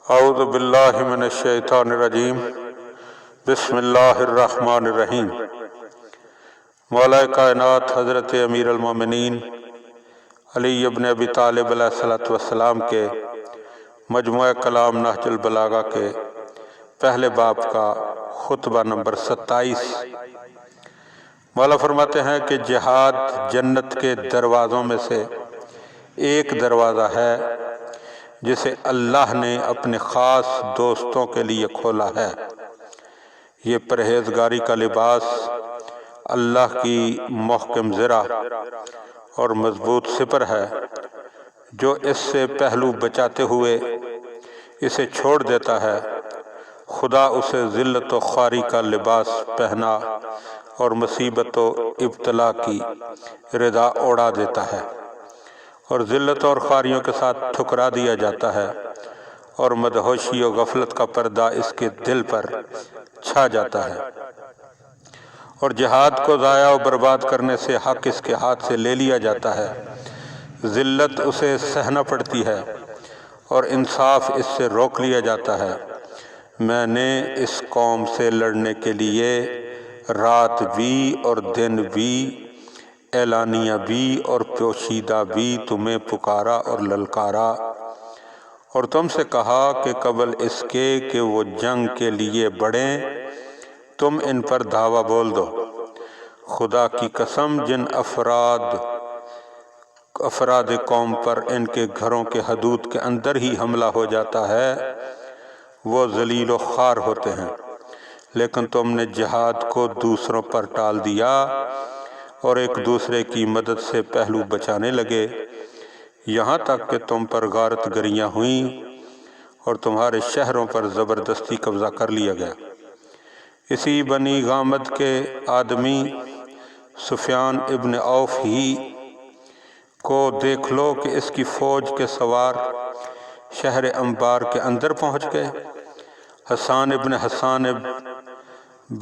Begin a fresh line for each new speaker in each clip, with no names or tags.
اعوذ باللہ من الشیطان الرجیم بسم اللہ الرحمن الرحیم۔ مولا کائنات حضرت امیر المومنین علی ابن ابی طالب علیہ السلام کے مجموعہ کلام نہج البلاغہ کے پہلے باب کا خطبہ نمبر 27۔ مولا فرماتے ہیں کہ جہاد جنت کے دروازوں میں سے ایک دروازہ ہے جسے اللہ نے اپنے خاص دوستوں کے لیے کھولا ہے۔ یہ پرہیزگاری کا لباس اللہ کی محکم زرہ اور مضبوط سپر ہے، جو اس سے پہلو بچاتے ہوئے اسے چھوڑ دیتا ہے، خدا اسے ذلت و خواری کا لباس پہنا اور مصیبت و ابتلا کی ردا اوڑا دیتا ہے، اور ذلت اور خواریوں کے ساتھ ٹھکرا دیا جاتا ہے، اور مدہوشی و غفلت کا پردہ اس کے دل پر چھا جاتا ہے، اور جہاد کو ضائع و برباد کرنے سے حق اس کے ہاتھ سے لے لیا جاتا ہے، ذلت اسے سہنا پڑتی ہے اور انصاف اس سے روک لیا جاتا ہے۔ میں نے اس قوم سے لڑنے کے لیے رات بھی اور دن بھی، اعلانیہ بھی اور پوشیدہ بھی تمہیں پکارا اور للکارا، اور تم سے کہا کہ قبل اس کے کہ وہ جنگ کے لیے بڑھیں تم ان پر دعویٰ بول دو۔ خدا کی قسم، جن افراد قوم پر ان کے گھروں کے حدود کے اندر ہی حملہ ہو جاتا ہے وہ ذلیل و خوار ہوتے ہیں، لیکن تم نے جہاد کو دوسروں پر ٹال دیا اور ایک دوسرے کی مدد سے پہلو بچانے لگے، یہاں تک کہ تم پر غارت گریاں ہوئیں اور تمہارے شہروں پر زبردستی قبضہ کر لیا گیا۔ اسی بنی غامد کے آدمی سفیان ابن عوف ہی کو دیکھ لو کہ اس کی فوج کے سوار شہر انبار کے اندر پہنچ گئے، حسان ابن حسان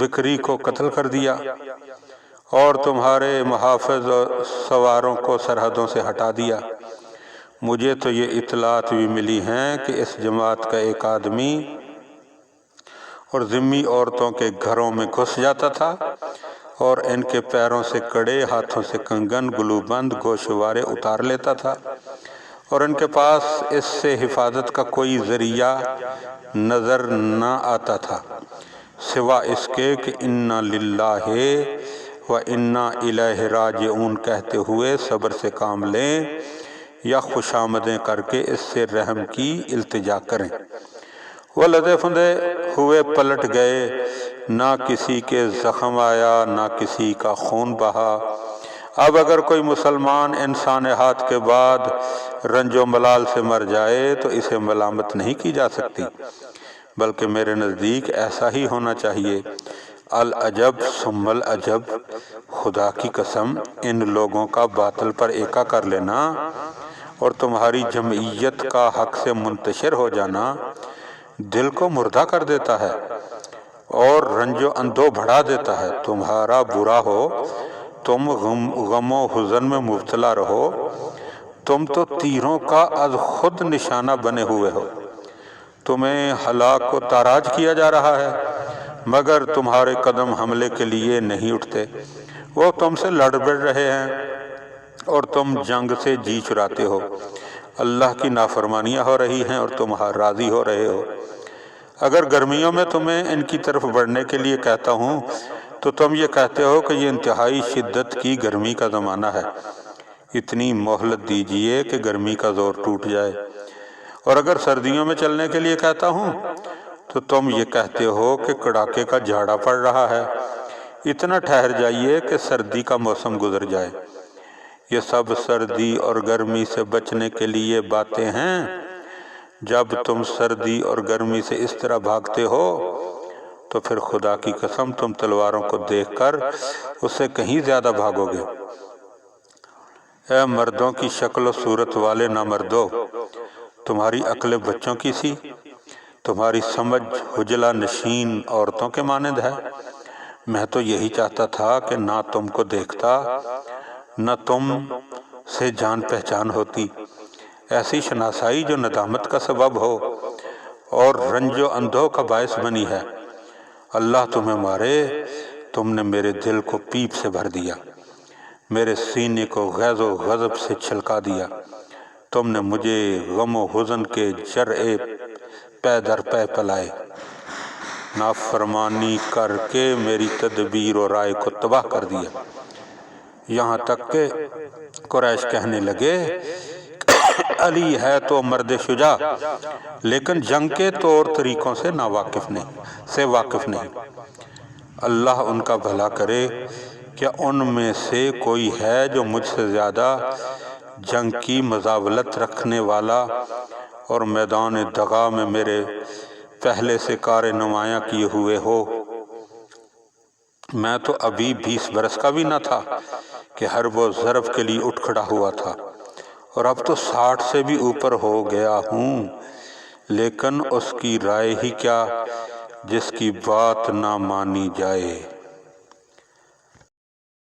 بکری کو قتل کر دیا اور تمہارے محافظ اور سواروں کو سرحدوں سے ہٹا دیا۔ مجھے تو یہ اطلاعات بھی ملی ہیں کہ اس جماعت کا ایک آدمی اور ذمی عورتوں کے گھروں میں گھس جاتا تھا اور ان کے پیروں سے کڑے، ہاتھوں سے کنگن، گلوبند، گوشوارے اتار لیتا تھا، اور ان کے پاس اس سے حفاظت کا کوئی ذریعہ نظر نہ آتا تھا سوا اس کے کہ اِنَّا لِلَّهِ وَإِنَّا إِلَيْهِ رَاجِعُونَ کہتے ہوئے صبر سے کام لیں یا خوشامدیں کر کے اس سے رحم کی التجا کریں۔ وہ لدے پھندے ہوئے پلٹ گئے، نہ کسی کے زخم آیا نہ کسی کا خون بہا۔ اب اگر کوئی مسلمان ان سانحات کے بعد رنج و ملال سے مر جائے تو اسے ملامت نہیں کی جا سکتی، بلکہ میرے نزدیک ایسا ہی ہونا چاہیے۔ العجب ثم العجب، خدا کی قسم ان لوگوں کا باطل پر ایکا کر لینا اور تمہاری جمعیت کا حق سے منتشر ہو جانا دل کو مردہ کر دیتا ہے اور رنج و اندو بڑھا دیتا ہے۔ تمہارا برا ہو، تم غم و حزن میں مبتلا رہو، تم تو تیروں کا از خود نشانہ بنے ہوئے ہو، تمہیں ہلاک و تاراج کیا جا رہا ہے، مگر تمہارے قدم حملے کے لیے نہیں اٹھتے۔ وہ تم سے لڑ بڑھ رہے ہیں اور تم جنگ سے جی چراتے ہو، اللہ کی نافرمانیاں ہو رہی ہیں اور تم راضی ہو رہے ہو۔ اگر گرمیوں میں تمہیں ان کی طرف بڑھنے کے لیے کہتا ہوں تو تم یہ کہتے ہو کہ یہ انتہائی شدت کی گرمی کا زمانہ ہے، اتنی مہلت دیجئے کہ گرمی کا زور ٹوٹ جائے۔ اور اگر سردیوں میں چلنے کے لیے کہتا ہوں تو تم یہ کہتے ہو کہ کڑاکے کا جھاڑا پڑ رہا ہے، اتنا ٹھہر جائیے کہ سردی کا موسم گزر جائے۔ یہ سب سردی اور گرمی سے بچنے کے لیے باتیں ہیں۔ جب تم سردی اور گرمی سے اس طرح بھاگتے ہو تو پھر خدا کی قسم تم تلواروں کو دیکھ کر اس سے کہیں زیادہ بھاگو گے۔ اے مردوں کی شکل و صورت والے نامردو، تمہاری عقل بچوں کی سی، تمہاری سمجھ حجلہ نشین عورتوں کے مانند ہے۔ میں تو یہی چاہتا تھا کہ نہ تم کو دیکھتا نہ تم سے جان پہچان ہوتی، ایسی شناسائی جو ندامت کا سبب ہو اور رنج و اندھو کا باعث بنی ہے۔ اللہ تمہیں مارے، تم نے میرے دل کو پیپ سے بھر دیا، میرے سینے کو غیظ و غضب سے چھلکا دیا، تم نے مجھے غم و حزن کے جرعے پے در پے پلائے، نافرمانی کر کے میری تدبیر و رائے کو تباہ کر دیا۔ یہاں تک کہ قریش کہنے لگے علی ہے تو مرد شجاع، لیکن جنگ کے طور طریقوں سے واقف نہیں۔ اللہ ان کا بھلا کرے، کیا ان میں سے کوئی ہے جو مجھ سے زیادہ جنگ کی مزاولت رکھنے والا اور میدان دغا میں میرے پہلے سے کار نمایاں کیے ہوئے ہو؟ میں تو ابھی 20 برس کا بھی نہ تھا کہ حرب و ضرب کے لیے اٹھ کھڑا ہوا تھا، اور اب تو 60 سے بھی اوپر ہو گیا ہوں، لیکن اس کی رائے ہی کیا جس کی بات نہ مانی جائے۔